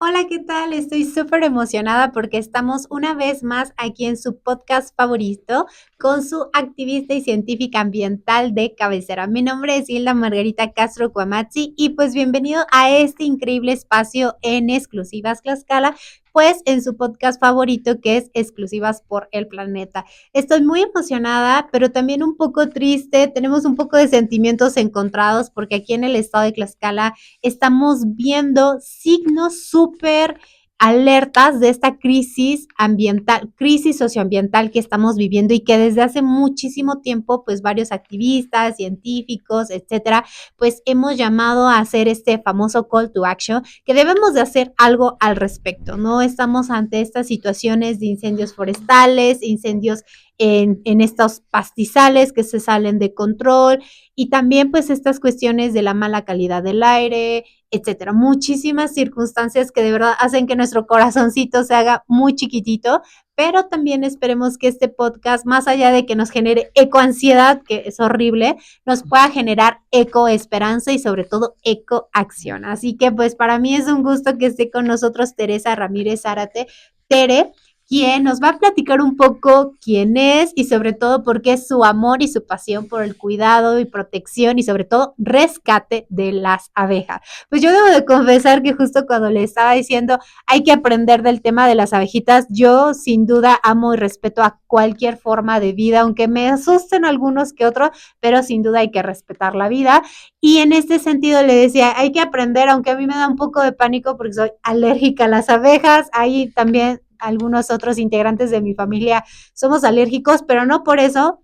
Hola, ¿qué tal? Estoy súper emocionada porque estamos una vez más aquí en su podcast favorito con su activista y científica ambiental de cabecera. Mi nombre es Hilda Margarita Castro Cuamazzi y pues bienvenido a este increíble espacio en Exclusivas Tlaxcala, pues en su podcast favorito que es Exclusivas por el Planeta. Estoy muy emocionada, pero también un poco triste. Tenemos un poco de sentimientos encontrados porque aquí en el estado de Tlaxcala estamos viendo signos súper alertas de esta crisis ambiental, crisis socioambiental que estamos viviendo y que desde hace muchísimo tiempo, pues varios activistas, científicos, etcétera, pues hemos llamado a hacer este famoso call to action, que debemos de hacer algo al respecto, ¿no? Estamos ante estas situaciones de incendios forestales, incendios en estos pastizales que se salen de control y también pues estas cuestiones de la mala calidad del aire, etcétera. Muchísimas circunstancias que de verdad hacen que nuestro corazoncito se haga muy chiquitito, pero también esperemos que este podcast, más allá de que nos genere ecoansiedad, que es horrible, nos pueda generar ecoesperanza y sobre todo ecoacción. Así que pues para mí es un gusto que esté con nosotros Teresa Ramírez Zárate. Tere, quien nos va a platicar un poco quién es y sobre todo por qué es su amor y su pasión por el cuidado y protección y sobre todo rescate de las abejas. Pues yo debo de confesar que justo cuando le estaba diciendo hay que aprender del tema de las abejitas, yo sin duda amo y respeto a cualquier forma de vida, aunque me asusten algunos que otros, pero sin duda hay que respetar la vida. Y en este sentido le decía, hay que aprender, aunque a mí me da un poco de pánico porque soy alérgica a las abejas, ahí también algunos otros integrantes de mi familia somos alérgicos, pero no por eso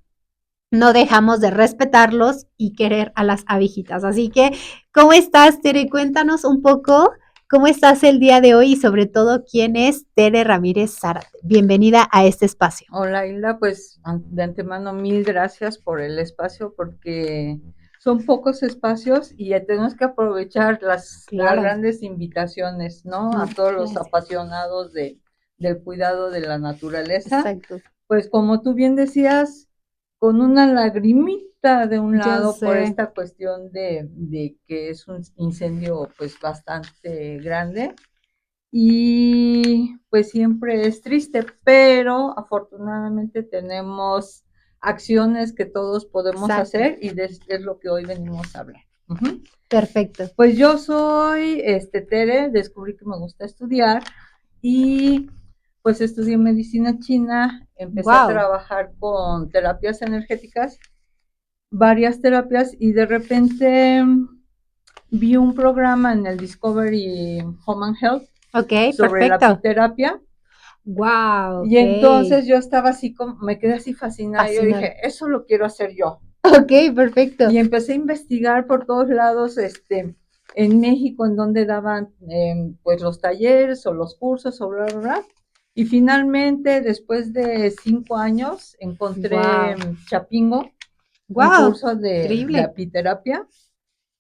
no dejamos de respetarlos y querer a las abejitas. Así que, ¿cómo estás, Tere? Cuéntanos un poco cómo estás el día de hoy y sobre todo quién es Tere Ramírez Zárate. Bienvenida a este espacio. Hola Hilda, pues de antemano mil gracias por el espacio porque son pocos espacios y ya tenemos que aprovechar las Claro. grandes invitaciones, ¿no? A todos los Gracias. apasionados del cuidado de la naturaleza. Exacto. Pues como tú bien decías, con una lagrimita de un Yo lado por sé. esta cuestión de que es un incendio pues bastante grande y pues siempre es triste, pero afortunadamente tenemos acciones que todos podemos Exacto. hacer y es lo que hoy venimos a hablar. Uh-huh. Perfecto. Pues yo soy Tere, descubrí que me gusta estudiar y pues estudié medicina china, empecé a Wow. trabajar con terapias energéticas, varias terapias y de repente vi un programa en el Discovery Home and Health Ok, sobre la perfecto. apiterapia. Wow, Y ok. entonces yo estaba así, como, me quedé así fascinada. Yo Fascinada. dije, eso lo quiero hacer yo. Ok, perfecto. Y empecé a investigar por todos lados, en México, en donde daban pues los talleres o los cursos o bla, bla, bla. Y finalmente, después de 5 años, encontré Wow. en Chapingo un Wow. curso de Increíble. apiterapia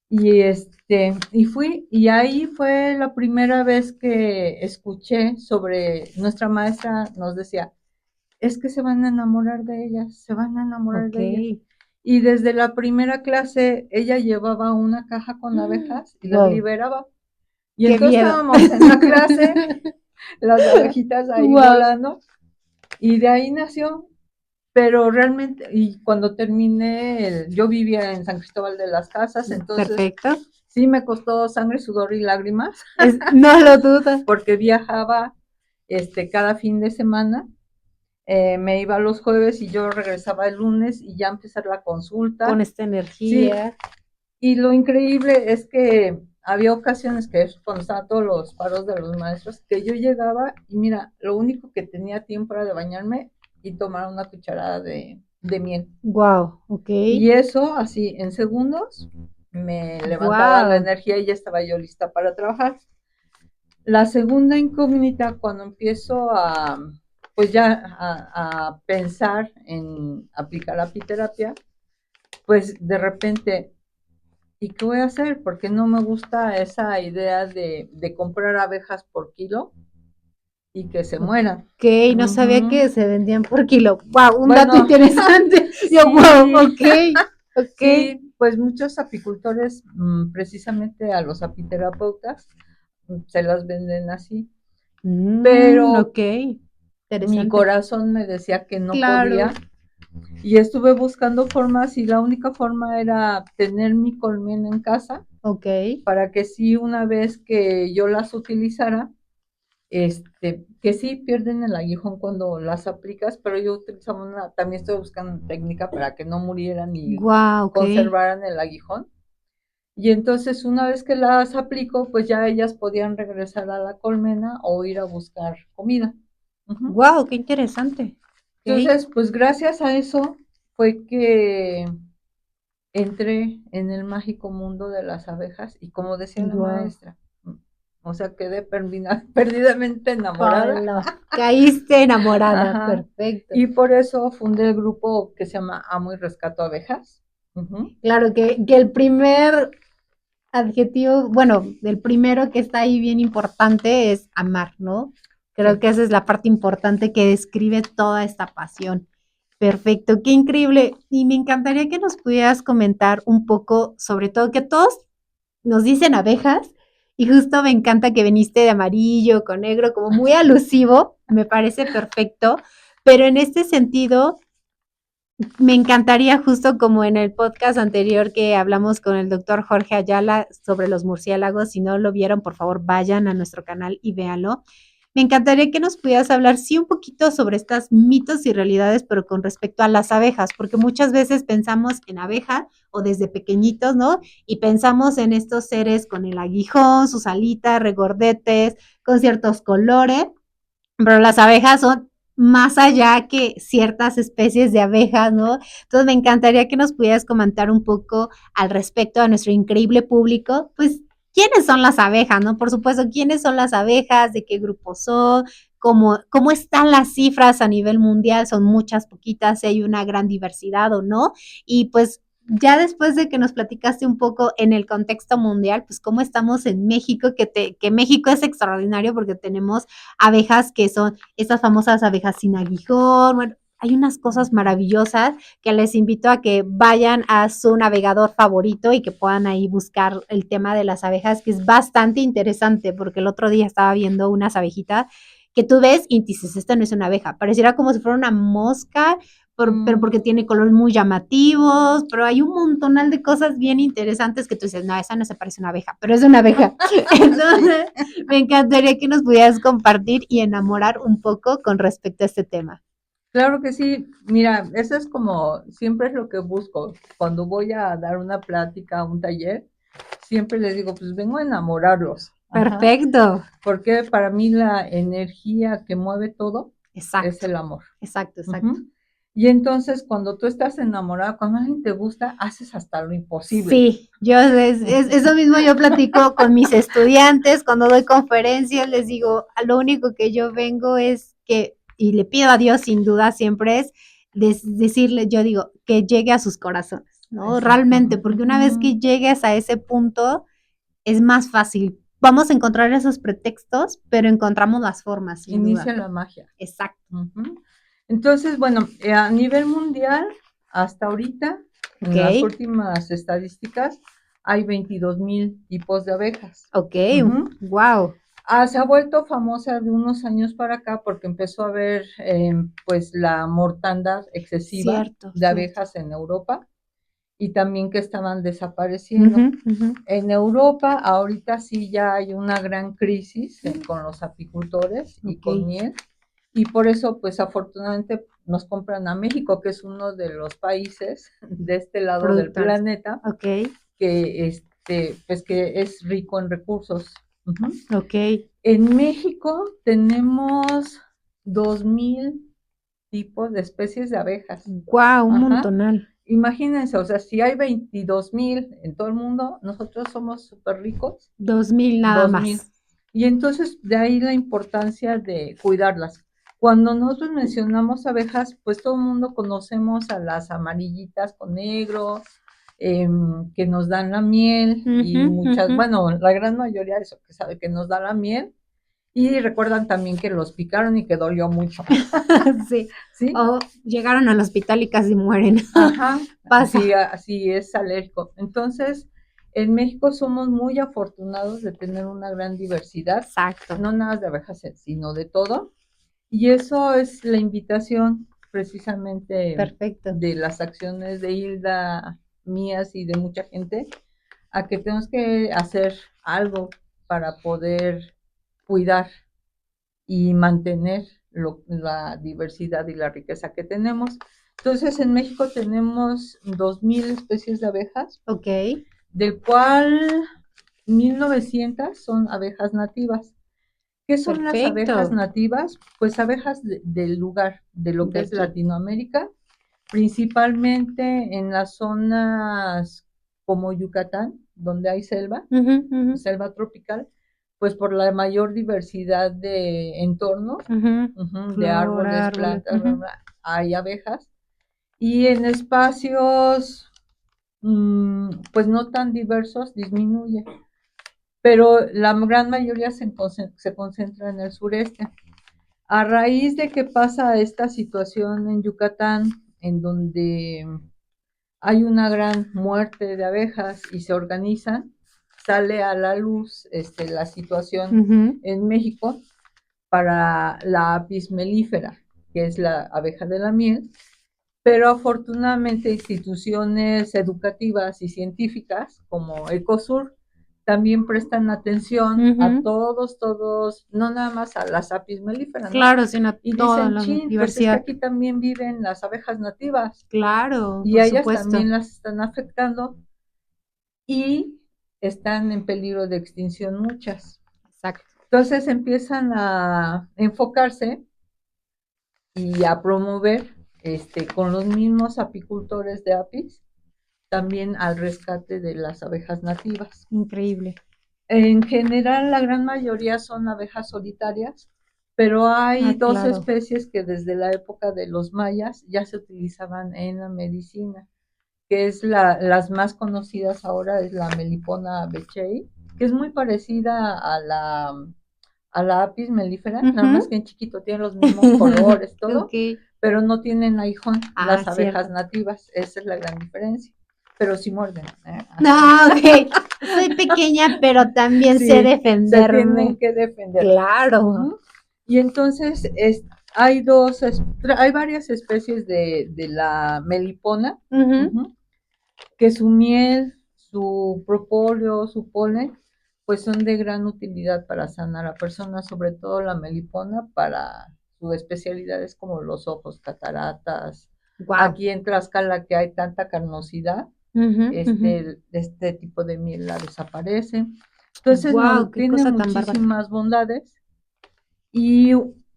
y fui, y ahí fue la primera vez que escuché sobre, nuestra maestra nos decía, es que se van a enamorar de ellas, se van a enamorar Ok. de ellas. Y desde la primera clase ella llevaba una caja con abejas y las Wow. liberaba. Y Qué entonces miedo. estábamos en la clase, las abejitas ahí Wow. volando, y de ahí nació. Pero realmente, y cuando terminé, yo vivía en San Cristóbal de las Casas, entonces Perfecto. sí me costó sangre, sudor y lágrimas, No lo dudo. porque viajaba cada fin de semana, me iba los jueves y yo regresaba el lunes y ya empezar la Con consulta. esta Sí, energía. y lo increíble es que había ocasiones que cuando estaban todos los paros de los maestros, que yo llegaba y mira, lo único que tenía tiempo era de bañarme y tomar una cucharada de miel. Wow. Ok. Y eso, así, en segundos, me levantaba la Wow. energía y ya estaba yo lista para trabajar. La segunda incógnita, cuando empiezo pues ya a pensar en aplicar apiterapia, pues de repente, ¿y qué voy a hacer? Porque no me gusta esa idea de comprar abejas por kilo y que se mueran. Ok, no sabía Uh-huh. que se vendían por kilo. Wow, un dato Bueno, interesante. Yo, wow, sí, ok, ok. sí, pues muchos apicultores, precisamente a los apiterapeutas, se las venden así. Pero ok, mi interesante. corazón me decía que no Claro. podía. Y estuve buscando formas y la única forma era tener mi colmena en casa Ok. para que si una vez que yo las utilizara, que sí pierden el aguijón cuando las aplicas, pero yo utilizaba también estoy buscando una técnica para que no murieran y Wow, ok. conservaran el aguijón. Y entonces una vez que las aplico, pues ya ellas podían regresar a la colmena o ir a buscar comida. Ujú. Wow, qué interesante. Ok. Entonces, pues gracias a eso fue que entré en el mágico mundo de las abejas y como decía la Wow. maestra, o sea, quedé perdidamente enamorada. Caíste enamorada, Ajá. perfecto. Y por eso fundé el grupo que se llama Amo y Rescato Abejas. Ujú. Claro que el primer adjetivo, bueno, el primero que está ahí bien importante es amar, ¿no? Creo Sí. que esa es la parte importante que describe toda esta pasión. Perfecto, qué increíble. Y me encantaría que nos pudieras comentar un poco, sobre todo que todos nos dicen abejas, y justo me encanta que viniste de amarillo con negro, como muy alusivo, me parece perfecto, pero en este sentido, me encantaría, justo como en el podcast anterior que hablamos con el doctor Jorge Ayala sobre los murciélagos, si no lo vieron, por favor, vayan a nuestro canal y véanlo. Me encantaría que nos pudieras hablar, sí, un poquito sobre estas mitos y realidades, pero con respecto a las abejas, porque muchas veces pensamos en abeja o desde pequeñitos, ¿no? Y pensamos en estos seres con el aguijón, sus alitas, regordetes, con ciertos colores, pero las abejas son más allá que ciertas especies de abejas, ¿no? Entonces me encantaría que nos pudieras comentar un poco al respecto a nuestro increíble público, pues, ¿quiénes son las abejas, no? Por supuesto, ¿quiénes son las abejas? ¿De qué grupo son? ¿Cómo están las cifras a nivel mundial? ¿Son muchas, poquitas? ¿Si hay una gran diversidad o no? Y pues ya después de que nos platicaste un poco en el contexto mundial, pues cómo estamos en México, que México es extraordinario porque tenemos abejas que son estas famosas abejas sin aguijón. Bueno, hay unas cosas maravillosas que les invito a que vayan a su navegador favorito y que puedan ahí buscar el tema de las abejas, que es bastante interesante porque el otro día estaba viendo unas abejitas que tú ves y dices, esta no es una abeja, pareciera como si fuera una mosca, pero porque tiene colores muy llamativos, pero hay un montonal de cosas bien interesantes que tú dices, no, esa no se parece a una abeja, pero es una abeja. Entonces, me encantaría que nos pudieras compartir y enamorar un poco con respecto a este tema. Claro que sí. Mira, eso es como, siempre es lo que busco. Cuando voy a dar una plática, un taller, siempre les digo, pues vengo a enamorarlos. Ajá. Perfecto. Porque para mí la energía que mueve todo es Exacto, el amor. exacto, exacto. Ujú. Y entonces cuando tú estás enamorada, cuando alguien te gusta, haces hasta lo imposible. Sí, eso mismo yo platico con mis estudiantes cuando doy conferencias, les digo, a lo único que yo vengo es que, y le pido a Dios sin duda siempre es decirle, yo digo, que llegue a sus corazones, ¿no? Exacto. Realmente, porque una vez que llegues a ese punto, es más fácil. Vamos a encontrar esos pretextos, pero encontramos las formas, sin Inicia duda. la magia. Exacto. Ujú. Entonces, bueno, a nivel mundial, hasta ahorita, Ok, en las últimas estadísticas, hay 22,000 tipos de abejas. ok, Ujú. wow. Se ha vuelto famosa de unos años para acá porque empezó a haber pues la mortandad excesiva Cierto, de cierto. abejas en Europa y también que estaban desapareciendo. Ujú, ujú. En Europa ahorita sí ya hay una gran crisis con los apicultores y Ok, con miel y por eso pues afortunadamente nos compran a México, que es uno de los países de este lado del productores. planeta Ok, que pues que es rico en recursos. Uh-huh. ok. En México tenemos 2,000 tipos de especies de abejas. Wow, un Ajá. montonal. Imagínense, o sea, si hay 22,000 en todo el mundo, nosotros somos súper ricos, 2000 nada 2,000. más. Y entonces de ahí la importancia de cuidarlas. Cuando nosotros mencionamos abejas, pues todo el mundo conocemos a las amarillitas con negro, que nos dan la miel y Ujú, muchas, ujú. bueno, la gran mayoría de eso que sabe que nos da la miel. Y recuerdan también que los picaron y que dolió mucho. Sí. ¿Sí? O llegaron al hospital y casi mueren. Ajá, Pasa. así es alérgico. Entonces, En México somos muy afortunados de tener una gran diversidad, Exacto. no nada de abejas, sino de todo. Y eso es la invitación precisamente Perfecto. de las acciones de Hilda, mías y de mucha gente, a que tenemos que hacer algo para poder cuidar y mantener la diversidad y la riqueza que tenemos. Entonces, en México tenemos 2,000 especies de abejas, Ok. del cual 1,900 son abejas nativas. ¿Qué son las abejas Perfecto. nativas? Pues abejas del lugar, de lo que De es aquí. Latinoamérica, principalmente en las zonas como Yucatán, donde hay selva, Ujú, ujú, selva tropical, pues por la mayor diversidad de entornos, ujú. de Flora, árboles, árboles. plantas, Ujú. hay abejas. Y en espacios, pues no tan diversos, disminuye. Pero la gran mayoría se concentra en el sureste. A raíz de que pasa esta situación en Yucatán, en donde hay una gran muerte de abejas y se organizan, sale a la luz la situación Ujú. en México para la apis mellifera, que es la abeja de la miel, pero afortunadamente instituciones educativas y científicas como Ecosur también prestan atención a Ujú. todos, no nada más a las apis mellifera, ¿no? Claro, sino Y toda dicen, la chin, pues es que diversidad. aquí también viven las abejas nativas Claro, y por a ellas supuesto. también las están afectando y están en peligro de extinción muchas. Exacto. Entonces empiezan a enfocarse y a promover con los mismos apicultores de apis también al rescate de las abejas nativas. Increíble. En general, la gran mayoría son abejas solitarias, pero hay Ah, dos claro. especies que desde la época de los mayas ya se utilizaban en la medicina, que es las más conocidas ahora, es la Melipona beechei, que es muy parecida a la apis mellifera, nada más Ujú. que en chiquito, tiene los mismos colores, todo, Ok. pero no tienen aguijón Ah, las abejas cierto. nativas, esa es la gran diferencia, pero sí muerden, ¿eh? No, ok. Soy pequeña, pero también sé Sí, se tienen defenderme. que defender. Claro. Uh-huh. Y entonces hay varias especies de la melipona, Ujú. uh-huh, que su miel, su propóleo, su polen, pues son de gran utilidad para sanar a personas, sobre todo la melipona para sus especialidades como los ojos, cataratas. Wow. Aquí en Tlaxcala que hay tanta carnosidad, este tipo de miel la desaparece. Entonces no, Wow, qué tiene cosa tan bárbara. muchísimas bondades y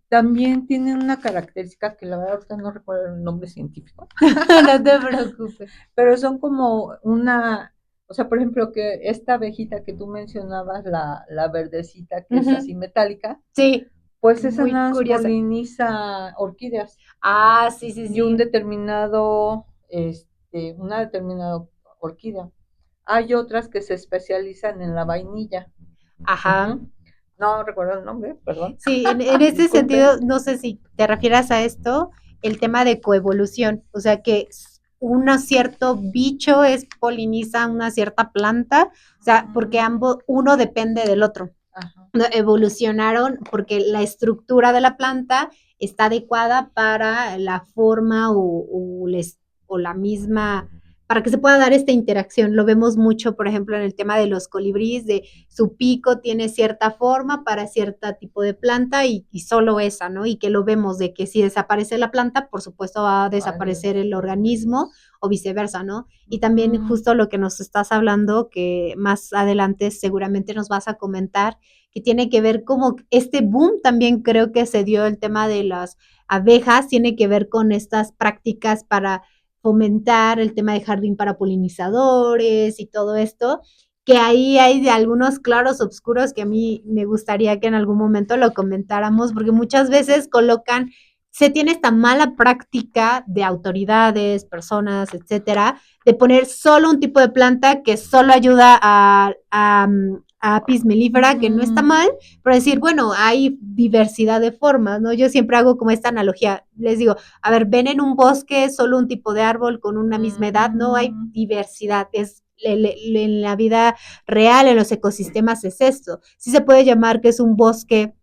también tiene una característica que la verdad ahorita no recuerdo el nombre científico, No te preocupes. pero son como o sea, por ejemplo, que esta abejita que tú mencionabas, la verdecita que es Ujú. así metálica, Sí, pues esa muy nada más curiosa. poliniza orquídeas Ah, sí, sí, y un sí. determinado, una determinada orquídea. Hay otras que se especializan en la vainilla. Ajá. Uh-huh. No recuerdo el nombre, perdón. Sí, en este Disculpen. sentido, no sé si te refieras a esto, el tema de coevolución, o sea que un cierto bicho poliniza una cierta planta, o sea, porque ambos, uno depende del otro. Ajá. No, evolucionaron porque la estructura de la planta está adecuada para la forma o la misma, para que se pueda dar esta interacción. Lo vemos mucho, por ejemplo, en el tema de los colibríes, de su pico tiene cierta forma para cierto tipo de planta y solo esa, ¿no? Y que lo vemos de que si desaparece la planta, por supuesto va a desaparecer Adiós. el organismo o viceversa, ¿no? Y también Uh-huh. justo lo que nos estás hablando, que más adelante seguramente nos vas a comentar, que tiene que ver como este boom también creo que se dio el tema de las abejas, tiene que ver con estas prácticas para fomentar el tema de jardín para polinizadores y todo esto, que ahí hay de algunos claros oscuros que a mí me gustaría que en algún momento lo comentáramos, porque muchas veces colocan, se tiene esta mala práctica de autoridades, personas, etcétera, de poner solo un tipo de planta que solo ayuda a apis mellifera, que no está Uh-huh. mal, pero decir, bueno, hay diversidad de formas, ¿no? Yo siempre hago como esta analogía, les digo, a ver, ven en un bosque solo un tipo de árbol con una misma edad, no hay Uh-huh. diversidad, es en la vida real, en los ecosistemas es esto. Sí se puede llamar que es un bosque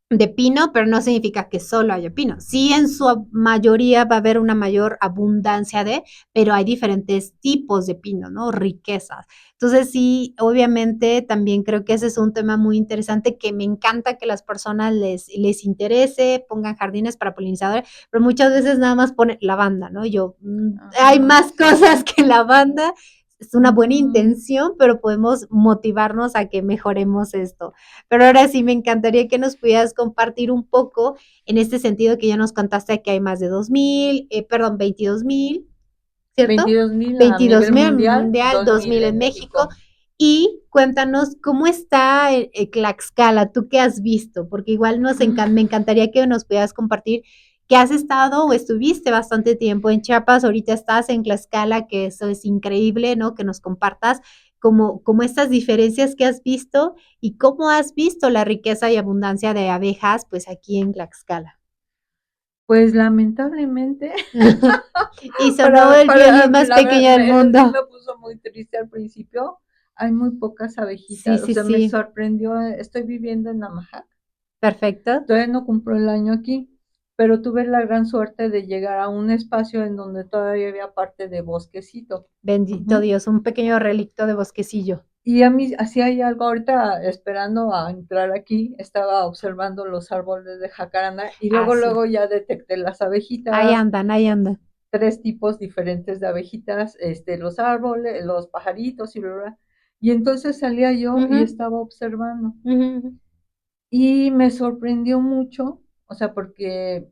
de pino, pero no significa que solo haya pino. Sí, en su mayoría va a haber una mayor abundancia de, pero hay diferentes tipos de pino, ¿no? Riquezas. Entonces, sí, obviamente también creo que ese es un tema muy interesante que me encanta que las personas les interese, pongan jardines para polinizadores, pero muchas veces nada más ponen lavanda, ¿no? Yo, hay más cosas que lavanda. Es una buena intención, pero podemos motivarnos a que mejoremos esto. Pero ahora sí me encantaría que nos pudieras compartir un poco en este sentido que ya nos contaste que hay más de 2,000, perdón, 22,000, ¿cierto? 22,000 a 22,000 nivel en mundial, mundial, 2,000 2,000 en en México. México. Y cuéntanos cómo está Tlaxcala, tú qué has visto, porque igual me encantaría que nos pudieras compartir que has estado o estuviste bastante tiempo en Chiapas, ahorita estás en Tlaxcala, que eso es increíble, ¿no? Que nos compartas como estas diferencias que has visto y cómo has visto la riqueza y abundancia de abejas, pues aquí en Tlaxcala. Pues lamentablemente, Y sonó el violín más la verdad, pequeño del sí mundo. me puso muy triste al principio. Hay muy pocas Sí, abejitas, o sí, sea, me sí. sorprendió. Estoy viviendo en Namajac, Perfecto. todavía no cumplo el año aquí, pero tuve la gran suerte de llegar a un espacio en donde todavía había parte de bosquecito. Bendito Ujú. Dios, un pequeño relicto de bosquecillo. Y a mí, así hay algo ahorita esperando a entrar aquí, estaba observando los árboles de jacaranda y Ah, sí. luego ya detecté las Ahí abejitas, andan, ahí andan. tres tipos diferentes de abejitas, los árboles, los pajaritos y bla, bla. Y entonces salía yo y Ujú, estaba observando. ujú, Y me sorprendió mucho, o sea, porque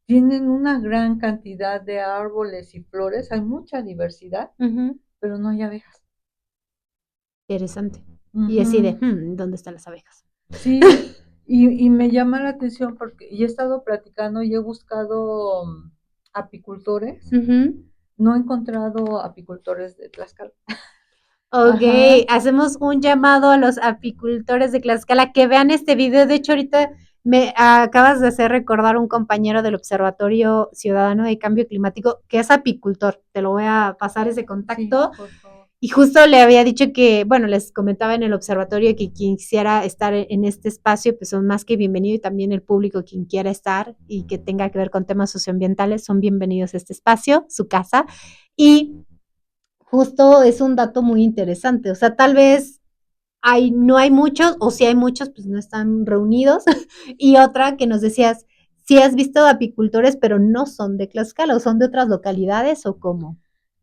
tienen una gran cantidad de árboles y flores, hay mucha diversidad, ujú. pero no hay abejas. Interesante. Y así de, Ujú. ¿dónde están las abejas? Sí, y me llama la atención porque y he estado platicando y he buscado apicultores, Ujú. no he encontrado apicultores de Tlaxcala. Ok, Ajá, hacemos un llamado a los apicultores de Tlaxcala que vean este video. De hecho, ahorita me acabas de hacer recordar un compañero del Observatorio Ciudadano de Cambio Climático que es apicultor. Te lo voy a pasar ese sí, contacto. por favor. Y justo le había dicho que, bueno, les comentaba en el observatorio que quien quisiera estar en este espacio, pues son más que bienvenidos y también el público, quien quiera estar y que tenga que ver con temas socioambientales, son bienvenidos a este espacio, su casa. Y justo es un dato muy interesante, o sea, tal vez no hay muchos, o si hay muchos, pues no están reunidos. Y otra que nos decías, si has visto apicultores, pero no son de Tlaxcala, o son de otras localidades, o cómo.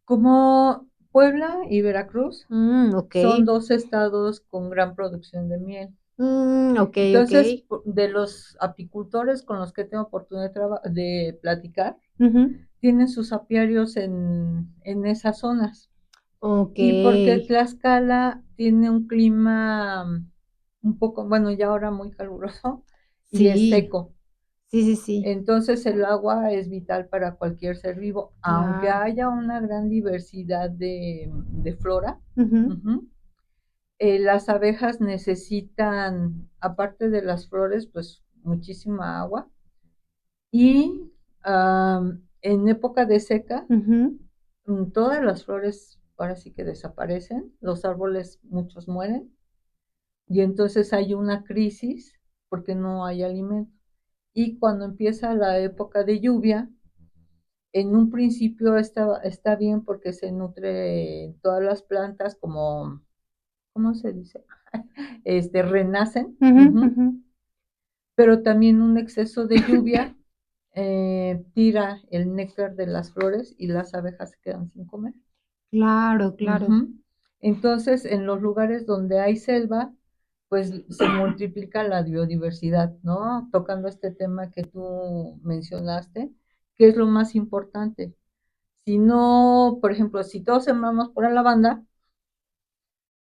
Como Puebla y Veracruz Ok. son dos estados con gran producción de miel. Ok, ok. Entonces, de los apicultores con los que tengo oportunidad de platicar, Ujú. tienen sus apiarios en esas zonas. Ok. Y porque Tlaxcala tiene un clima un poco, bueno, ya ahora muy caluroso y es Sí, seco. sí, sí, sí. Entonces el agua es vital para cualquier ser vivo, aunque Claro. haya una gran diversidad de flora. Ujú, Ujú. Las abejas necesitan, aparte de las flores, pues muchísima agua. Y en época de seca, ujú. todas las flores ahora sí que desaparecen, los árboles muchos mueren y entonces hay una crisis porque no hay alimento. Y cuando empieza la época de lluvia, en un principio está bien porque se nutre todas las plantas como, ¿cómo se dice? Renacen, Ujú, ujú, ujú. pero también un exceso de lluvia tira el néctar de las flores y las abejas se quedan sin comer. Claro, claro. Ujú. Entonces, en los lugares donde hay selva, pues se multiplica la biodiversidad, ¿no? Tocando este tema que tú mencionaste, ¿qué es lo más importante? Si no, por ejemplo, si todos sembramos por lavanda,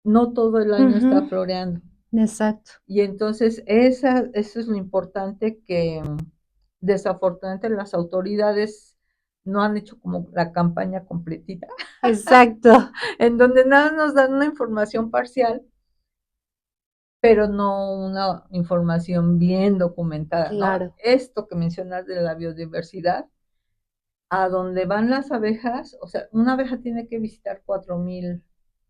no todo el año está Ujú. floreando. Exacto. Y entonces eso es lo importante que desafortunadamente las autoridades no han hecho como la campaña completita, Exacto. en donde nada nos dan una información parcial, pero no una información bien documentada, ¿no? Claro. Esto que mencionas de la biodiversidad a donde van las abejas, o sea, una abeja tiene que visitar 4,000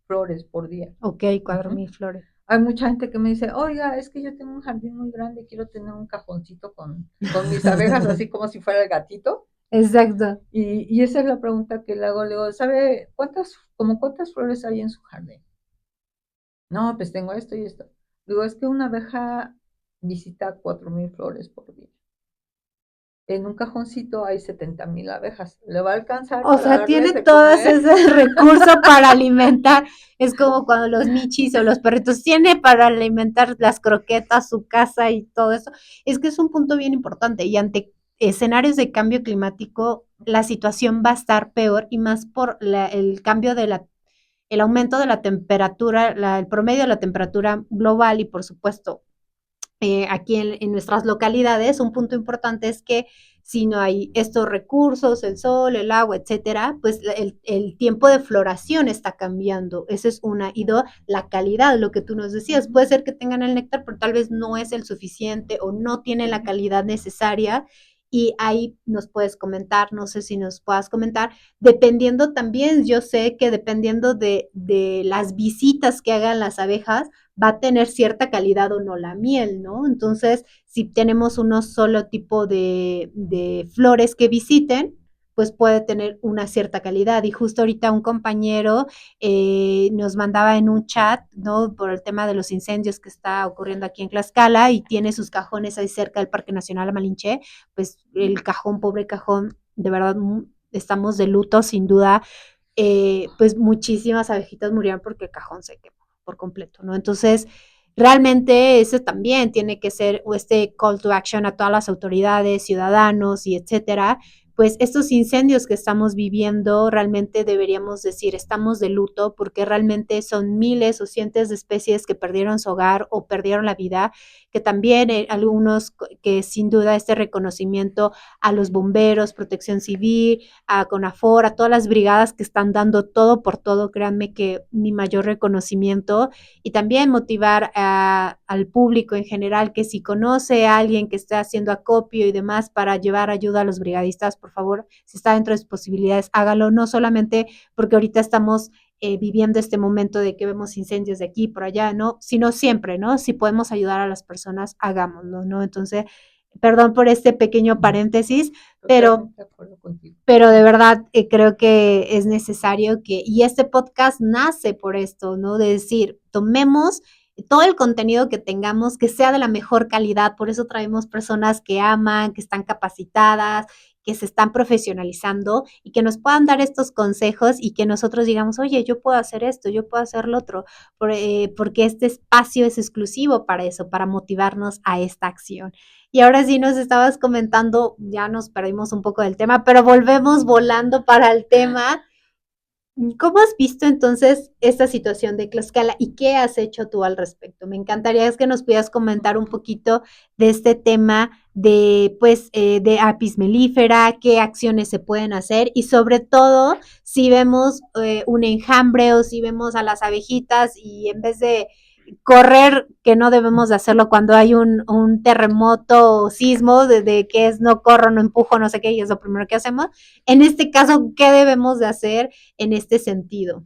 flores por día. Ok, 4,000 flores. Hay mucha gente que me dice, oiga, es que yo tengo un jardín muy grande, quiero tener un cajoncito con mis abejas, así como si fuera el gatito. Exacto. Y esa es la pregunta que le hago. Le digo, ¿sabe cuántas flores hay en su jardín? No, pues tengo esto y esto. Digo, es que una abeja visita 4,000 flores por día. En un cajoncito hay 70,000 abejas. ¿Le va a alcanzar O para sea, tiene darles de todo comer? ese recurso para alimentar. Es como cuando los michis o los perritos tiene para alimentar las croquetas, su casa y todo eso. Es que es un punto bien importante y ante escenarios de cambio climático, la situación va a estar peor y más por el cambio de el aumento de la temperatura, el promedio de la temperatura global y por supuesto aquí en nuestras localidades, un punto importante es que si no hay estos recursos, el sol, el agua, etcétera, pues el tiempo de floración está cambiando. Esa es una. Y dos, la calidad, lo que tú nos decías. Puede ser que tengan el néctar, pero tal vez no es el suficiente o no tiene la calidad necesaria. Y ahí nos puedes comentar, no sé si nos puedas comentar, dependiendo también, yo sé que dependiendo de las visitas que hagan las abejas, va a tener cierta calidad o no la miel, ¿no? Entonces, si tenemos uno solo tipo de flores que visiten, pues puede tener una cierta calidad. Y justo ahorita un compañero nos mandaba en un chat, ¿no? Por el tema de los incendios que está ocurriendo aquí en Tlaxcala y tiene sus cajones ahí cerca del Parque Nacional Malinche, pues el cajón, pobre cajón, de verdad estamos de luto, sin duda. Pues muchísimas abejitas murieron porque el cajón se quemó por completo, ¿no? Entonces, realmente eso también tiene que ser este call to action a todas las autoridades, ciudadanos y etcétera. Pues estos incendios que estamos viviendo, realmente deberíamos decir, estamos de luto porque realmente son miles o cientos de especies que perdieron su hogar o perdieron la vida, que también algunos que sin duda este reconocimiento a los bomberos, protección civil, a CONAFOR, a todas las brigadas que están dando todo por todo, créanme que mi mayor reconocimiento y también motivar al público en general que si conoce a alguien que esté haciendo acopio y demás para llevar ayuda a los brigadistas, por favor, si está dentro de sus posibilidades, hágalo, no solamente porque ahorita estamos viviendo este momento de que vemos incendios de aquí por allá, ¿no? Sino siempre, ¿no? Si podemos ayudar a las personas, hagámoslo, ¿no? Entonces, perdón por este pequeño paréntesis, pero Totalmente de acuerdo contigo. pero de verdad creo que es necesario que, y este podcast nace por esto, ¿no? De decir, tomemos todo el contenido que tengamos, que sea de la mejor calidad, por eso traemos personas que aman, que están capacitadas, que se están profesionalizando y que nos puedan dar estos consejos y que nosotros digamos, oye, yo puedo hacer esto, yo puedo hacer lo otro, porque este espacio es exclusivo para eso, para motivarnos a esta acción. Y ahora sí nos estabas comentando, ya nos perdimos un poco del tema, pero volvemos volando para el tema. ¿Cómo has visto entonces esta situación de Tlaxcala y qué has hecho tú al respecto? Me encantaría que nos pudieras comentar un poquito de este tema de, pues, de apis mellifera, qué acciones se pueden hacer y sobre todo si vemos un enjambre o si vemos a las abejitas y en vez de correr, que no debemos de hacerlo cuando hay un terremoto o sismo, de que es no corro, no empujo, no sé qué, y es lo primero que hacemos. En este caso, ¿qué debemos de hacer en este sentido?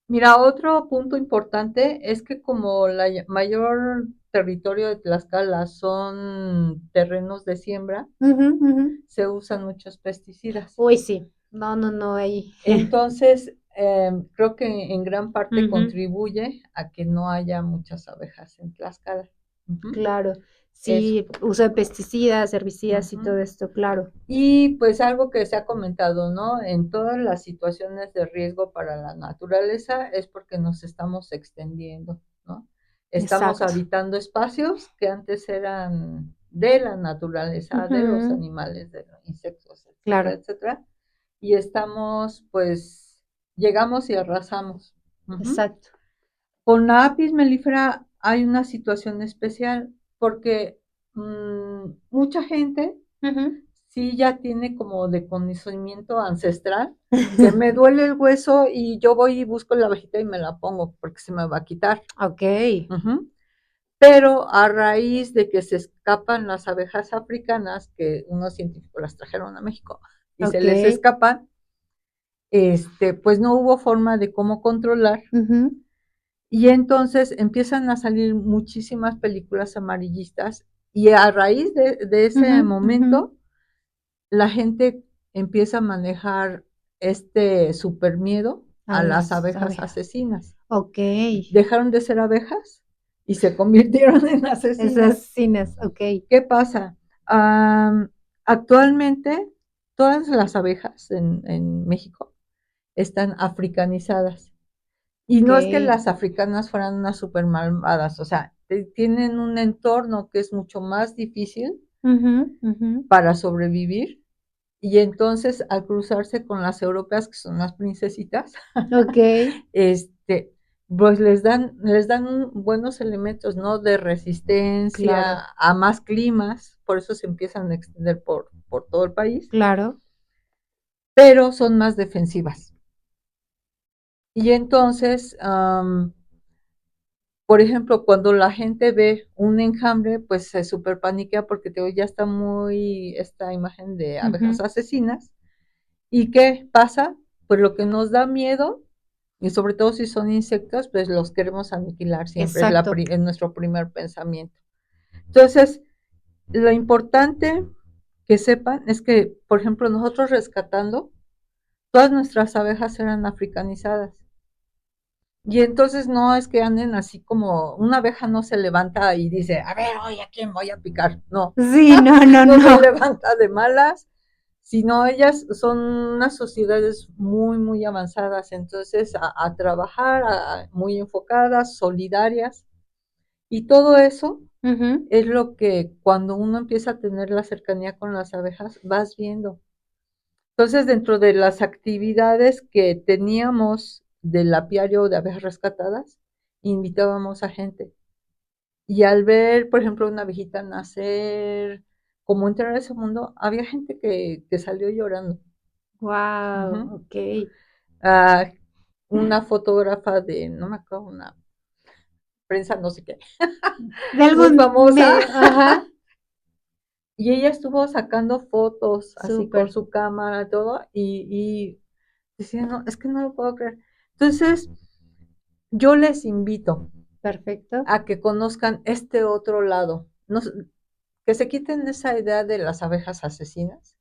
Mira, otro punto importante es que como la mayor territorio de Tlaxcala son terrenos de siembra, Uh -huh, uh -huh. se usan muchos pesticidas. Uy, sí. No, no, no, ahí. Entonces, creo que en gran parte Uh -huh. contribuye a que no haya muchas abejas en Tlaxcala. Claro. Eso. Sí, uso de pesticidas, herbicidas y todo Ujú. esto, claro. Y pues algo que se ha comentado, ¿no? En todas las situaciones de riesgo para la naturaleza es porque nos estamos extendiendo, ¿no? Estamos Exacto. habitando espacios que antes eran de la Uh naturaleza, de los -huh. animales, de los insectos, etcétera, Claro. etcétera. Y estamos, pues, llegamos y arrasamos. Ujú. Exacto. Con la apis mellifera hay una situación especial porque mucha gente Uh -huh. sí ya tiene como de conocimiento ancestral, que me duele el hueso y yo voy y busco la abejita y me la pongo porque se me va a quitar. Ok. Ujú. Pero a raíz de que se escapan las abejas africanas, que unos científicos las trajeron a México, y se les escapan, pues no hubo forma de cómo controlar. Y entonces empiezan a salir muchísimas películas amarillistas y a raíz de ese momento, la gente empieza a manejar este super miedo a las abejas asesinas. Ok. Dejaron de ser abejas y se convirtieron en asesinas. Asesinas, ok. ¿Qué pasa? Actualmente todas las abejas en México están africanizadas. Y no es que Ok. las africanas fueran unas super malvadas, o sea, tienen un entorno que es mucho más difícil para sobrevivir. Y entonces, al cruzarse con las europeas, que son las princesitas, Ok. pues les dan buenos elementos, ¿no? De resistencia Claro, a más climas, por eso se empiezan a extender por todo el país, claro. pero son más defensivas. Y entonces, por ejemplo, cuando la gente ve un enjambre, pues se super paniquea porque ya está muy esta imagen de abejas asesinas. ¿Y qué pasa? Pues lo que nos da miedo, y sobre todo si son insectos, pues los queremos aniquilar siempre, Exacto. es nuestro primer pensamiento. Entonces, lo importante que sepan es que, por ejemplo, nosotros rescatando, todas nuestras abejas eran africanizadas. Y entonces no es que anden así como una abeja no se levanta y dice, a ver, hoy a quién voy a picar. No, Sí, no, no, no se no. levanta de malas, sino ellas son unas sociedades muy, muy avanzadas, entonces a trabajar, muy enfocadas, solidarias. Y todo eso es lo que cuando uno empieza a tener la cercanía con las abejas, vas viendo. Entonces, dentro de las actividades que teníamos del apiario de abejas rescatadas, invitábamos a gente. Y al ver, por ejemplo, una abejita nacer, como entrar a ese mundo, había gente que salió llorando. Wow, Ujú. ok. Ah, una fotógrafa de, no me acuerdo, una prensa, no sé qué, De muy algún famosa, medio, ajá. y ella estuvo sacando fotos así con Súper, su cámara y todo, y decía, no, es que no lo puedo creer. Entonces, yo les invito perfecto, a que conozcan este otro lado, no, que se quiten esa idea de las abejas asesinas,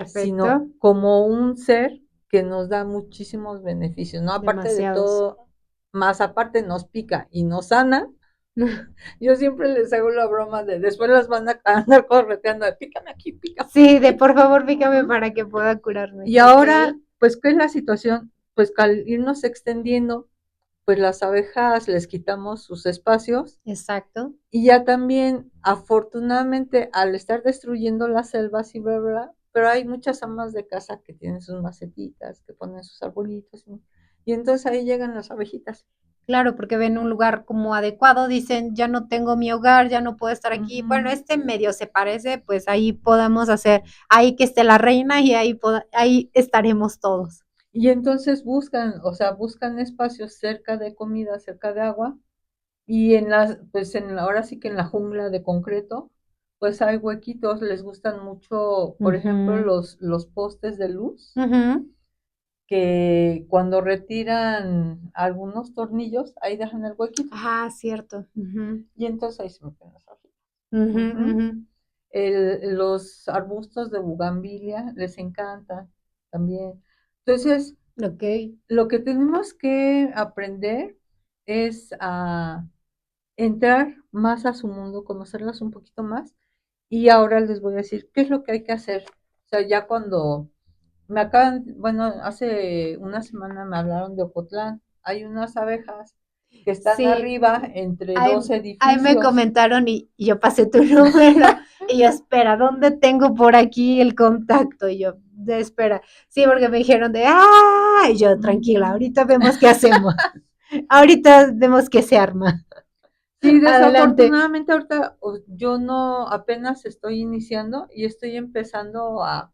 sino perfecto. como un ser que nos da muchísimos beneficios, ¿no? Aparte de Demasiados. todo, más aparte nos pica y nos sana. Yo siempre les hago la broma de después las van a andar correteando de pícame aquí, pícame Sí, de aquí. por favor, pícame Uh-huh. para que pueda curarme. Y Ok, ahora, pues, ¿qué es la situación? Pues al irnos extendiendo, pues las abejas les quitamos sus espacios exacto. y ya también, afortunadamente, al estar destruyendo las selvas y bla, bla, bla, pero hay muchas amas de casa que tienen sus macetitas, que ponen sus arbolitos, y entonces ahí llegan las abejitas. Claro, porque ven un lugar como adecuado, dicen, ya no tengo mi hogar, ya no puedo estar aquí. Bueno, Ujú. este medio se parece, pues ahí podemos hacer, ahí que esté la reina y ahí estaremos todos. Y entonces buscan, o sea, buscan espacios cerca de comida, cerca de agua, y pues ahora sí que en la jungla de concreto, pues hay huequitos, les gustan mucho, por ejemplo, Ujú, los postes de luz, ujú. que cuando retiran algunos tornillos, ahí dejan el huequito, Ah, cierto. Ujú, y entonces ahí se meten las abejas. ujú, Ujú. ujú. Los arbustos de bugambilia les encantan también. Entonces, Ok, lo que tenemos que aprender es a entrar más a su mundo, conocerlas un poquito más. Y ahora les voy a decir qué es lo que hay que hacer. O sea, ya cuando bueno, hace una semana me hablaron de Ocotlán. Hay unas abejas que están sí, arriba entre ahí, dos ahí me edificios. comentaron y yo pasé tu número y yo, espera, ¿dónde tengo por aquí el contacto? Y yo, de espera, sí, porque me dijeron y yo, tranquila, ahorita vemos qué hacemos, ahorita vemos qué se arma. Sí, Adelante. desafortunadamente ahorita yo no apenas estoy iniciando y estoy empezando a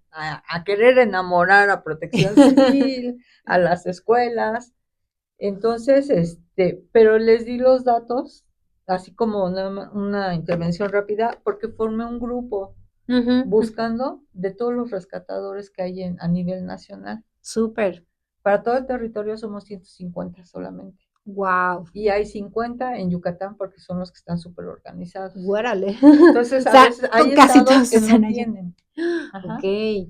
querer enamorar a Protección Civil, a las escuelas. Entonces, pero les di los datos, así como una intervención rápida, porque formé un grupo buscando de todos los rescatadores que hay a nivel nacional. Súper. Para todo el territorio somos 150 solamente. Wow. Y hay 50 en Yucatán porque son los que están súper organizados. Guárale. Entonces, a veces hay estados que no tienen. Ajá. Ok.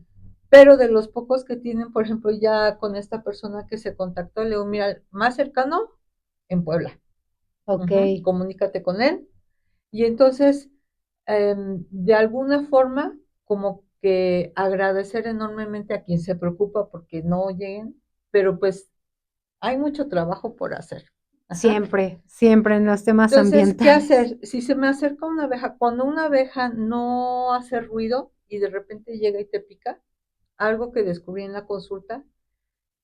Pero de los pocos que tienen, por ejemplo, ya con esta persona que se contactó, le digo, mira, más cercano en Puebla. Ok. Comunícate con él. Y entonces, de alguna forma, como que agradecer enormemente a quien se preocupa porque no lleguen, pero pues hay mucho trabajo por hacer. Siempre, siempre en los temas Entonces, ¿qué ambientales. hacer? Si se me acerca una abeja, cuando una abeja no hace ruido y de repente llega y te pica, algo que descubrí en la consulta,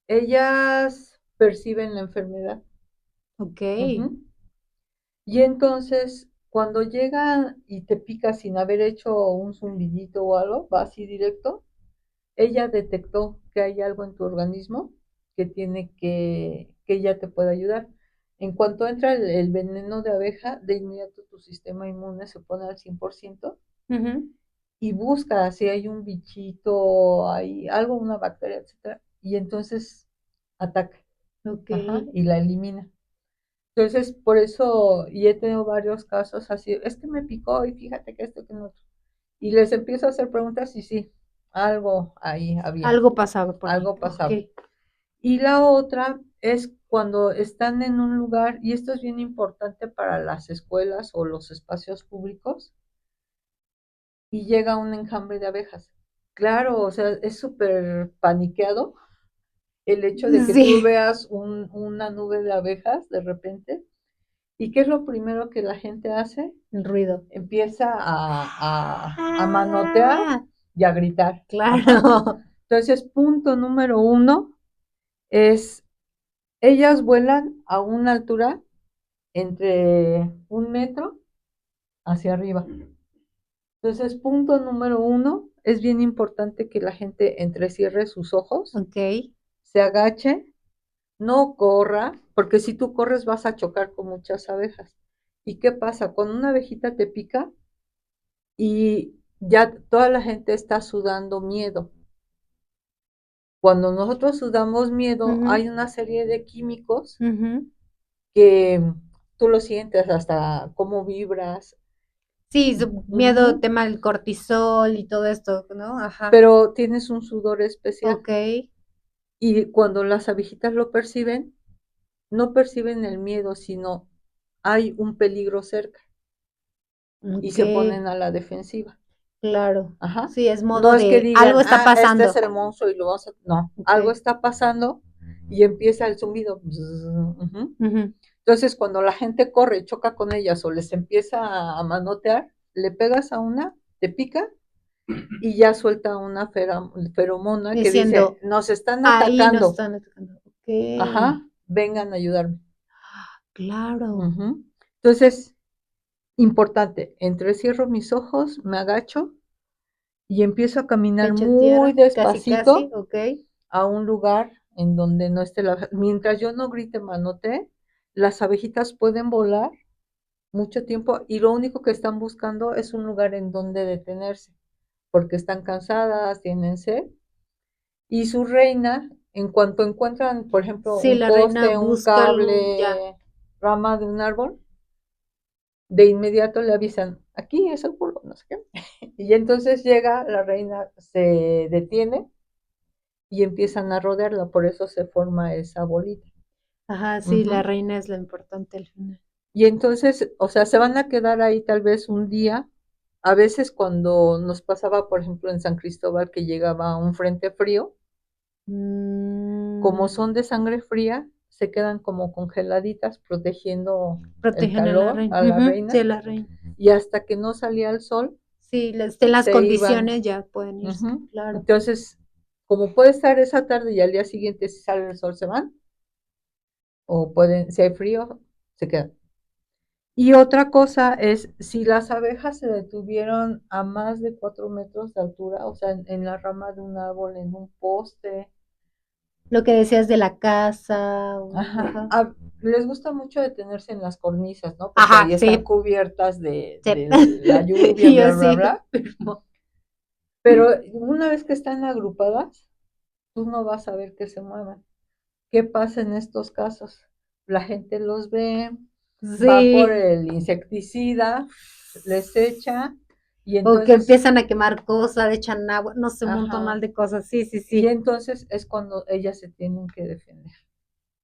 ellas perciben la enfermedad. Ok. Y entonces, cuando llega y te pica sin haber hecho un zumbidito o algo, va así directo, ella detectó que hay algo en tu organismo que tiene que ella te puede ayudar. En cuanto entra el veneno de abeja, de inmediato tu sistema inmune se pone al 100% y busca si hay un bichito, hay algo, una bacteria, etcétera, y entonces ataca. Ok. Y la elimina. Entonces, por eso, y he tenido varios casos así, es que me picó y fíjate que esto, que no. Y les empiezo a hacer preguntas y sí, algo ahí había, Algo pasaba por ahí. algo pasaba. Ok. Y la otra es cuando están en un lugar, y esto es bien importante para las escuelas o los espacios públicos, y llega un enjambre de abejas. Claro, o sea, es súper paniqueado el hecho de que tú Sí. veas una nube de abejas de repente. ¿Y qué es lo primero que la gente hace? El ruido. Empieza a manotear y a gritar. Claro. Entonces, punto número 1 es, ellas vuelan a una altura entre 1 metro hacia arriba. Entonces, punto número 1, es bien importante que la gente entrecierre sus ojos, Ok. se agache, no corra, porque si tú corres vas a chocar con muchas abejas. ¿Y qué pasa? Cuando una abejita te pica y ya toda la gente está sudando miedo. Cuando nosotros sudamos miedo, hay una serie de químicos que tú lo sientes hasta cómo vibras. Sí, su miedo, tema del cortisol y todo esto, ¿no? Ajá. Pero tienes un sudor especial. Ok. Y cuando las abejitas lo perciben, no perciben el miedo, sino hay un peligro cerca y Ok. se ponen a la defensiva. Claro. Ajá. Sí, es No modo es que de algo digan, está este es pasando. el monstruo y lo vamos a... No, Ok. algo está pasando y empieza el zumbido. Entonces, cuando la gente corre, choca con ellas o les empieza a manotear, le pegas a una, te pica y ya suelta una feromona que dice, Diciendo, nos están ahí nos atacando. están atacando. Ok. Ajá, vengan a ayudarme. Claro. Entonces, importante, entrecierro mis ojos, me agacho y empiezo a caminar Pecho muy tierra, casi, casi, despacito ok. a un lugar en donde no esté la... Mientras yo no grite manote, las abejitas pueden volar mucho tiempo y lo único que están buscando es un lugar en donde detenerse, porque están cansadas, tienen sed, y su reina, en cuanto encuentran, por ejemplo, Sí, un la reina poste, un busca algún, ya. cable, rama de un árbol, de inmediato le avisan, aquí es el culo, no sé qué. Y entonces llega la reina, se detiene y empiezan a rodearla, por eso se forma esa bolita. Ajá, sí, la Ujú. reina es lo importante al final. Y entonces, o sea, se van a quedar ahí tal vez un día. A veces cuando nos pasaba, por ejemplo, en San Cristóbal, que llegaba un frente frío, como Mm, son de sangre fría, se quedan como congeladitas protegiendo el protegen a la calor reina. a la Sí, reina. a la reina. Y hasta que no salía el sol, Sí, estén las se iban. condiciones ya pueden irse, claro. Entonces, como puede estar esa tarde y al día siguiente si sale el sol se van, o pueden, si hay frío, se quedan. Y otra cosa es, si las abejas se detuvieron a más de 4 metros de altura, o sea, en la rama de un árbol, en un poste, Lo que decías de la casa, ajá, ajá. les gusta mucho detenerse en las cornisas, ¿no? Porque Ajá, ahí están sí, cubiertas de, sí. de la lluvia, Y yo bla, bla, sí, bla. firmo. Pero una vez que están agrupadas, tú no vas a ver que se muevan. ¿Qué pasa en estos casos? La gente los ve, va por Sí. el insecticida, les echa y O que entonces, empiezan a quemar cosas, echan agua, no sé, un montón ajá, mal de cosas. Sí, sí, y sí. entonces es cuando ellas se tienen que defender.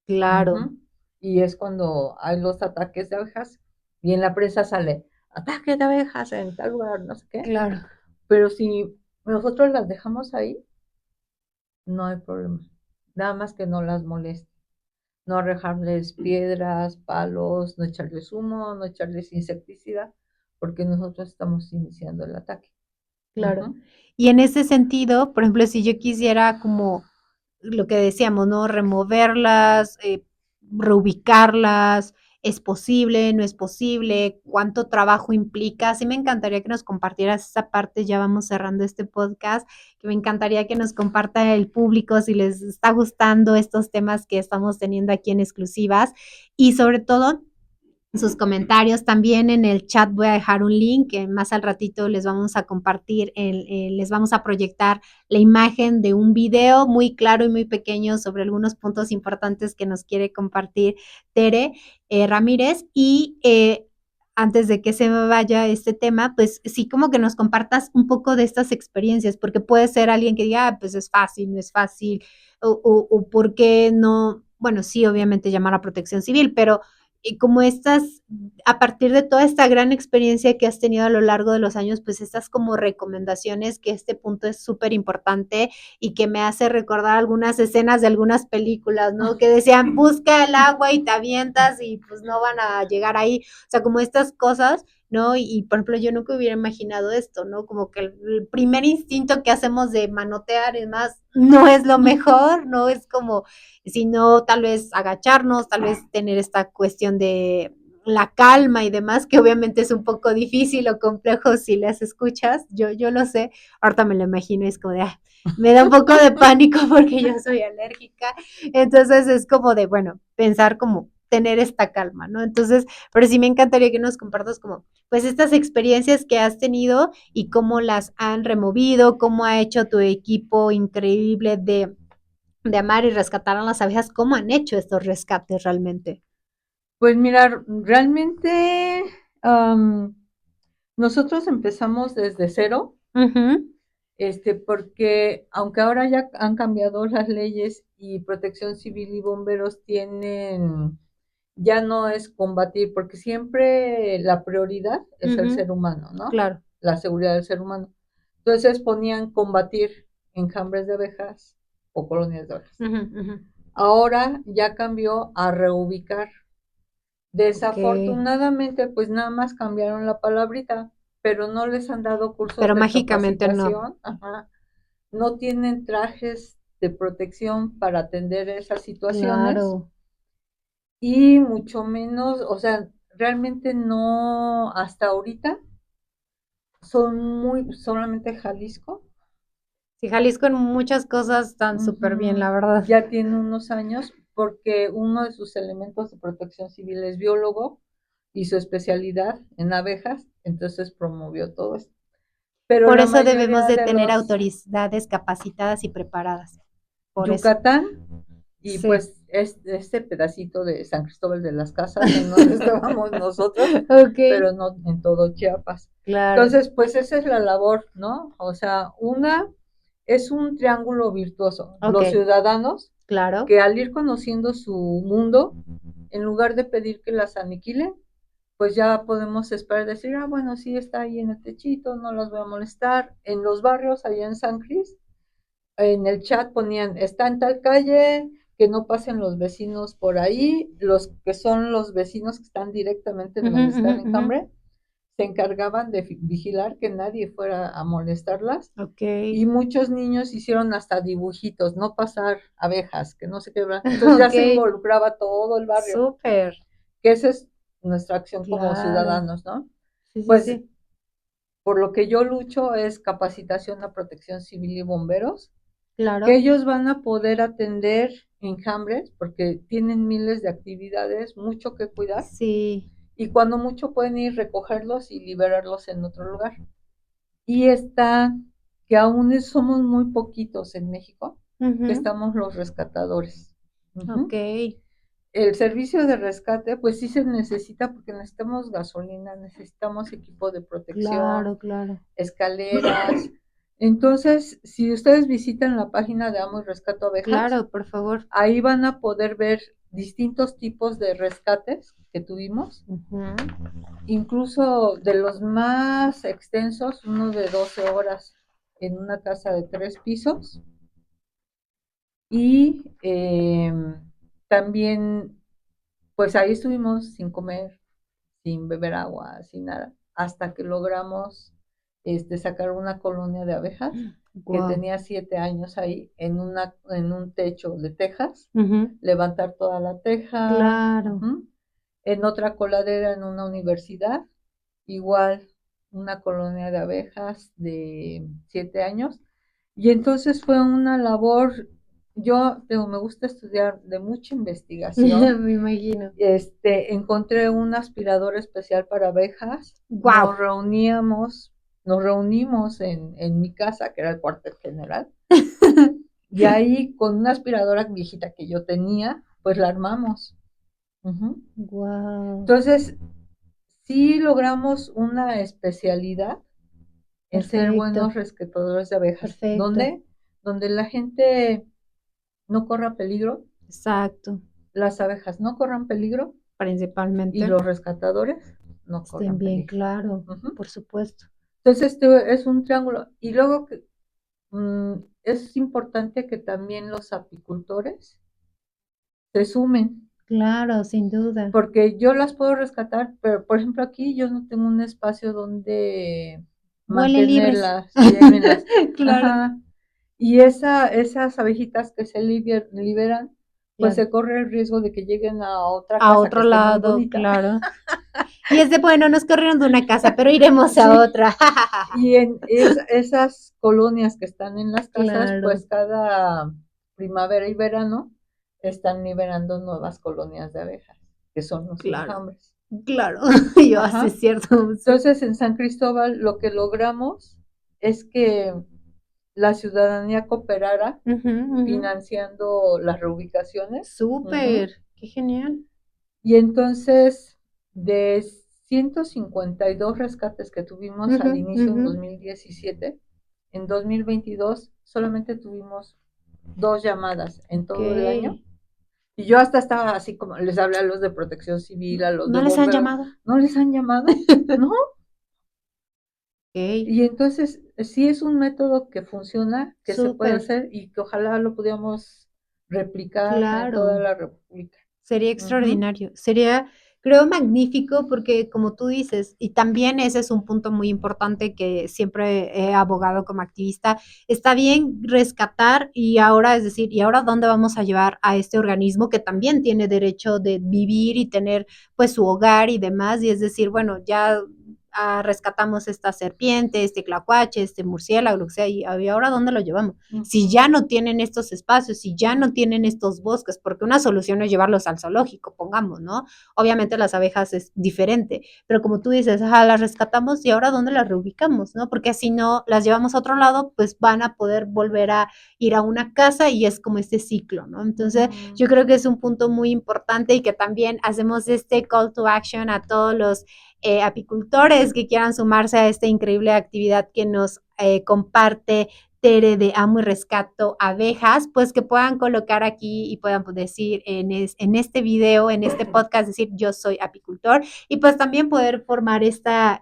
Claro, Ujú. Y es cuando hay los ataques de abejas y en la prensa sale ataque de abejas en tal lugar, no sé qué. claro. Pero si nosotros las dejamos ahí, no hay problema. Nada más que no las moleste. No arrojarles piedras, palos, no echarles humo, no echarles insecticida, porque nosotros estamos iniciando el ataque. Claro. Ujú. Y en ese sentido, por ejemplo, si yo quisiera como lo que decíamos, ¿no? Removerlas, reubicarlas, ¿es posible? ¿No es posible? ¿Cuánto trabajo implica? Sí me encantaría que nos compartieras esa parte, ya vamos cerrando este podcast, que me encantaría que nos comparta el público si les está gustando estos temas que estamos teniendo aquí en exclusivas y sobre todo sus comentarios. También en el chat voy a dejar un link que más al ratito les vamos a compartir, les vamos a proyectar la imagen de un video muy claro y muy pequeño sobre algunos puntos importantes que nos quiere compartir Tere Ramírez. Y antes de que se me vaya este tema, pues sí, como que nos compartas un poco de estas experiencias, porque puede ser alguien que diga, ah, pues es fácil, no es fácil, o por qué no, bueno, sí, obviamente llamar a protección civil, pero y como estas, a partir de toda esta gran experiencia que has tenido a lo largo de los años, pues estas como recomendaciones, que este punto es súper importante y que me hace recordar algunas escenas de algunas películas, ¿no? Que decían, busca el agua y te avientas y pues no van a llegar ahí. O sea, como estas cosas, ¿no? Por ejemplo, yo nunca hubiera imaginado esto, ¿no? Como que el primer instinto que hacemos de manotear y más no es lo mejor, ¿no? Es como sino tal vez agacharnos, tal vez tener esta cuestión de la calma y demás, que obviamente es un poco difícil o complejo si las escuchas, yo lo sé, ahorita me lo imagino y es como de, ah, me da un poco de pánico porque yo soy alérgica, entonces es como de, bueno, pensar como tener esta calma, ¿no? Entonces, pero sí me encantaría que nos compartas como, pues estas experiencias que has tenido y cómo las han removido, cómo ha hecho tu equipo increíble de amar y rescatar a las abejas, ¿cómo han hecho estos rescates realmente? Pues mira, realmente nosotros empezamos desde cero, Ujú, porque aunque ahora ya han cambiado las leyes y Protección Civil y bomberos tienen, ya no es combatir, porque siempre la prioridad es el ujú, ser humano, ¿no? claro. La seguridad del ser humano. Entonces ponían combatir enjambres de abejas o colonias de abejas. Ujú, ujú. Ahora ya cambió a reubicar. Ok. Desafortunadamente, pues nada más cambiaron la palabrita, pero no les han dado cursos Pero de mágicamente no. capacitación, ajá. No tienen trajes de protección para atender esas situaciones Claro. y mucho menos, o sea, realmente no, hasta ahorita son muy, solamente Jalisco, Sí, Jalisco en muchas cosas están súper bien, la verdad. ya tiene unos años porque uno de sus elementos de protección civil es biólogo y su especialidad en abejas, entonces promovió todo esto. Pero Por la eso debemos mayoría de de tener los autoridades capacitadas y preparadas. Por eso. Yucatán y Sí. pues este pedacito de San Cristóbal de las Casas en donde estábamos nosotros, Ok, pero no en todo Chiapas. claro. Entonces, pues esa es la labor, ¿no? O sea, una es un triángulo virtuoso. Ok, Los ciudadanos claro. que al ir conociendo su mundo, en lugar de pedir que las aniquilen, pues ya podemos esperar decir, ah, bueno, sí está ahí en el techito, no las voy a molestar. En los barrios, allá en San Cris, en el chat ponían, está en tal calle, que no pasen los vecinos por ahí, los que son los vecinos que están directamente en Ujú, donde ujú, están en ujú. Cambre, se encargaban de vigilar que nadie fuera a molestarlas Ok. y muchos niños hicieron hasta dibujitos, no pasar abejas, que no se quebran. Entonces ya Ok. se involucraba todo el barrio, Súper. que esa es nuestra acción como Claro. ciudadanos, ¿no? Sí, sí, Pues sí. por lo que yo lucho es capacitación a protección civil y bomberos, que Claro. ellos van a poder atender enjambres porque tienen miles de actividades, mucho que cuidar Sí. y cuando mucho pueden ir recogerlos y liberarlos en otro lugar. Y está que aún somos muy poquitos en México, que Ujú. estamos los rescatadores. Ujú. Ok, El servicio de rescate, pues sí se necesita porque necesitamos gasolina, necesitamos equipo de protección, claro. escaleras. Entonces, si ustedes visitan la página de Amo y Rescato Abejas, Claro, por favor. ahí van a poder ver distintos tipos de rescates que tuvimos, Ujú. incluso de los más extensos, uno de 12 horas en una casa de 3 pisos. Y también, pues ahí estuvimos sin comer, sin beber agua, sin nada, hasta que logramos sacar una colonia de abejas que Guau. tenía 7 años ahí en un techo de tejas, Ujú. levantar toda la teja. Claro. Ujú. En otra coladera en una universidad, igual una colonia de abejas de 7 años. Y entonces fue una labor, me gusta estudiar de mucha investigación. Me imagino. Encontré un aspirador especial para abejas. Wow. Nos reunimos en mi casa, que era el cuartel general, y ahí con una aspiradora viejita que yo tenía, pues la armamos. Ujú. Wow. Entonces, sí logramos una especialidad en ser Perfecto, buenos rescatadores de abejas, perfecto. donde la gente no corra peligro, Exacto. las abejas no corran peligro y Principalmente los rescatadores no estén corran bien, peligro. claro, Ujú. por supuesto. Entonces, es un triángulo. Y luego es importante que también los apicultores se sumen, Claro, sin duda. porque yo las puedo rescatar, pero por ejemplo aquí yo no tengo un espacio donde Vuelen libres. mantenerlas, llévenlas. Claro. Ajá. Y esas abejitas que se liberan, pues Claro. se corre el riesgo de que lleguen a otra A casa que otro esté muy lado, bonita. claro. Y es de, bueno, nos corrieron de una casa, pero iremos a Sí, otra. y en esas colonias que están en las casas, Claro, pues cada primavera y verano están liberando nuevas colonias de abejas, que son los claro, enjambres. claro. Yo así es Ajá. cierto, sí. Entonces, en San Cristóbal lo que logramos es que la ciudadanía cooperara Ujú, ujú. financiando las reubicaciones. Súper, Ujú. qué genial. Y entonces, de 152 rescates que tuvimos Ujú, al inicio en ujú. 2017, en 2022 solamente tuvimos 2 llamadas en Ok. todo el año. Y yo hasta estaba así como, les hablé a los de protección civil, a los de ¿No les han bomberos, llamado? ¿no les han llamado? No. Ok, Y entonces sí es un método que funciona, que se puede súper, hacer y que ojalá lo pudiéramos replicar en toda claro. la República. Sería Ujú. extraordinario, sería, creo, magnífico porque como tú dices, y también ese es un punto muy importante que siempre he abogado como activista, está bien rescatar y ahora, es decir, ¿y ahora dónde vamos a llevar a este organismo que también tiene derecho de vivir y tener pues su hogar y demás? Y es decir, bueno, ya rescatamos esta serpiente, este tlacuache, este murciélago, lo que sea, y ahora dónde lo llevamos. Si Ujú. ya no tienen estos espacios, si ya no tienen estos bosques, porque una solución es llevarlos al zoológico, pongamos, ¿no? Obviamente las abejas es diferente, pero como tú dices, las rescatamos y ahora dónde las reubicamos, ¿no? Porque si no las llevamos a otro lado, pues van a poder volver a ir a una casa y es como este ciclo, ¿no? Entonces, Ujú. yo creo que es un punto muy importante y que también hacemos este call to action a todos los apicultores que quieran sumarse a esta increíble actividad que nos comparte Tere de Amo y Rescato Abejas, pues que puedan colocar aquí y puedan decir en este video, en este podcast, decir yo soy apicultor y pues también poder formar esta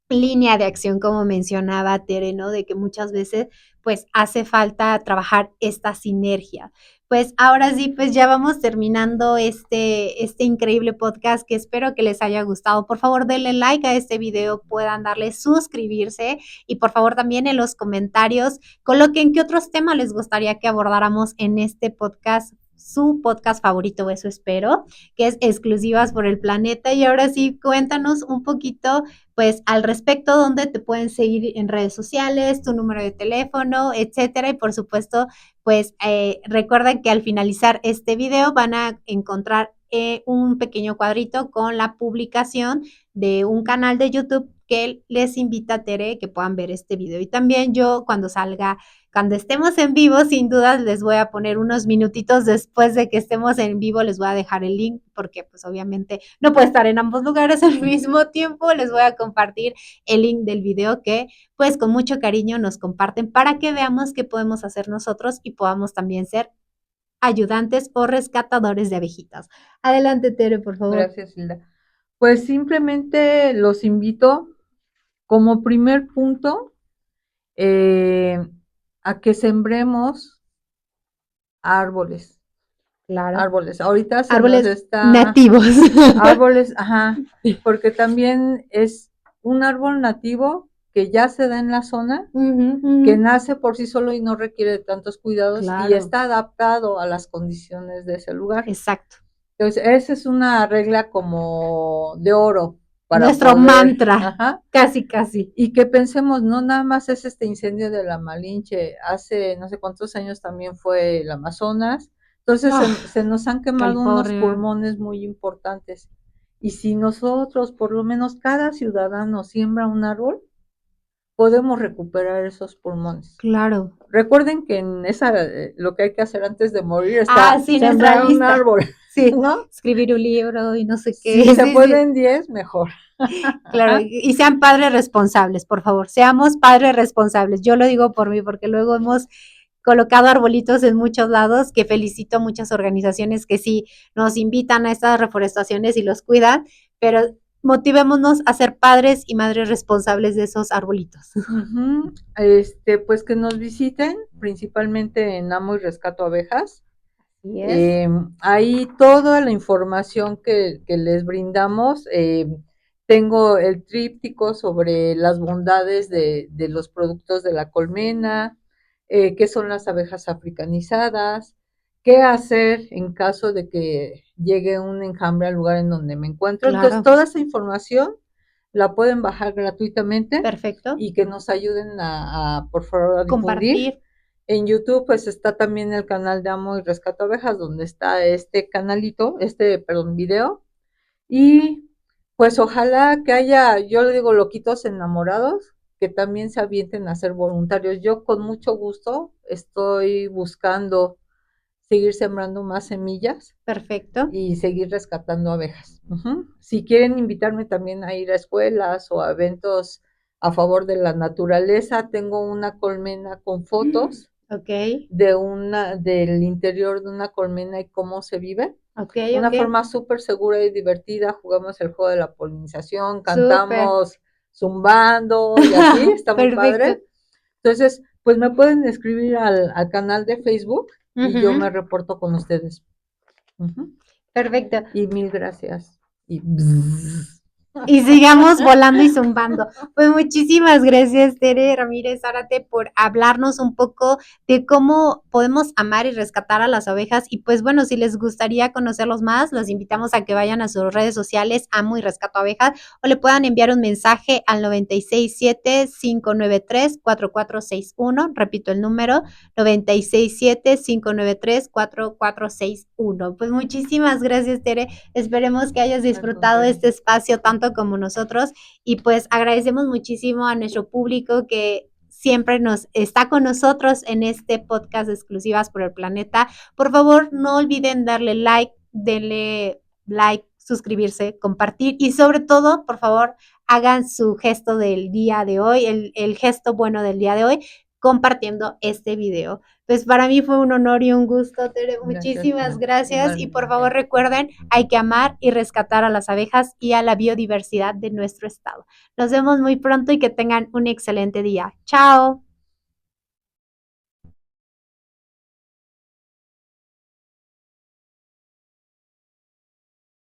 línea de acción, como mencionaba Tere, ¿no? De que muchas veces pues hace falta trabajar esta sinergia. Pues ahora sí, pues ya vamos terminando este increíble podcast que espero que les haya gustado. Por favor, denle like a este video, puedan darle suscribirse y por favor también en los comentarios coloquen qué otros temas les gustaría que abordáramos en este podcast, su podcast favorito, eso espero, que es Exclusivas por el Planeta. Y ahora sí, cuéntanos un poquito pues al respecto, dónde te pueden seguir en redes sociales, tu número de teléfono, etcétera. Y por supuesto, pues recuerden que al finalizar este video van a encontrar un pequeño cuadrito con la publicación de un canal de YouTube que les invita, Tere, que puedan ver este video. Y también yo cuando estemos en vivo, sin dudas les voy a poner unos minutitos después de que estemos en vivo, les voy a dejar el link porque pues obviamente no puedo estar en ambos lugares al mismo tiempo. Les voy a compartir el link del video que pues con mucho cariño nos comparten para que veamos qué podemos hacer nosotros y podamos también ser ayudantes o rescatadores de abejitas. Adelante, Tere, por favor. Gracias, Hilda. Pues simplemente los invito como primer punto a que sembremos árboles. Claro. Árboles. Ahorita se árboles nos está... nativos. Árboles, ajá, porque también es un árbol nativo que ya se da en la zona, que nace por sí solo y no requiere de tantos cuidados y está adaptado a las condiciones de ese lugar. Exacto. Entonces, esa es una regla como de oro. Para nuestro mantra, ajá, casi. Y que pensemos, no nada más es este incendio de la Malinche, hace no sé cuántos años también fue el Amazonas, entonces se nos han quemado unos pulmones muy importantes. Y si nosotros, por lo menos cada ciudadano siembra un árbol, podemos recuperar esos pulmones. Claro. Recuerden que en esa, lo que hay que hacer antes de morir está sembrar un árbol. Sí, ¿no? Escribir un libro y no sé qué. Si se pueden 10, mejor. Claro, y sean padres responsables, por favor, seamos padres responsables. Yo lo digo por mí, porque luego hemos colocado arbolitos en muchos lados, que felicito a muchas organizaciones que sí nos invitan a estas reforestaciones y los cuidan, pero motivémonos a ser padres y madres responsables de esos arbolitos. Pues que nos visiten, principalmente en Amo y Rescato Abejas. Ahí toda la información que les brindamos, tengo el tríptico sobre las bondades de los productos de la colmena, qué son las abejas africanizadas, qué hacer en caso de que llegue un enjambre al lugar en donde me encuentro. Claro. Entonces, toda esa información la pueden bajar gratuitamente. Perfecto. Y que nos ayuden por favor, a compartir. En YouTube, pues está también el canal de Amo y Rescato Abejas, donde está este video. Y pues ojalá que haya, yo le digo, loquitos enamorados, que también se avienten a ser voluntarios. Yo con mucho gusto estoy buscando seguir sembrando más semillas. Perfecto. Y seguir rescatando abejas. Si quieren invitarme también a ir a escuelas o a eventos a favor de la naturaleza, tengo una colmena con fotos del interior de una colmena y cómo se vive. Una forma súper segura y divertida. Jugamos el juego de la polinización, cantamos zumbando y así, está muy padre. Entonces, pues me pueden escribir al canal de Facebook y yo me reporto con ustedes. Perfecto. Y mil gracias. Y sigamos volando y zumbando. Pues muchísimas gracias, Tere Ramírez Zárate, por hablarnos un poco de cómo podemos amar y rescatar a las abejas. Y pues bueno, si les gustaría conocerlos más, los invitamos a que vayan a sus redes sociales, Amo y Rescato Abejas, o le puedan enviar un mensaje al 967-593-4461. Repito el número, 967-593-4461. Pues muchísimas gracias, Tere. Esperemos que hayas disfrutado este espacio tanto como nosotros, y pues agradecemos muchísimo a nuestro público que siempre está con nosotros en este podcast de Exclusivas por el Planeta. Por favor, no olviden denle like, suscribirse, compartir y sobre todo, por favor, hagan su gesto del día de hoy, el gesto bueno del día de hoy, compartiendo este video. Pues para mí fue un honor y un gusto, Tere. Muchísimas gracias. Y por favor recuerden, hay que amar y rescatar a las abejas y a la biodiversidad de nuestro estado. Nos vemos muy pronto y que tengan un excelente día. Chao.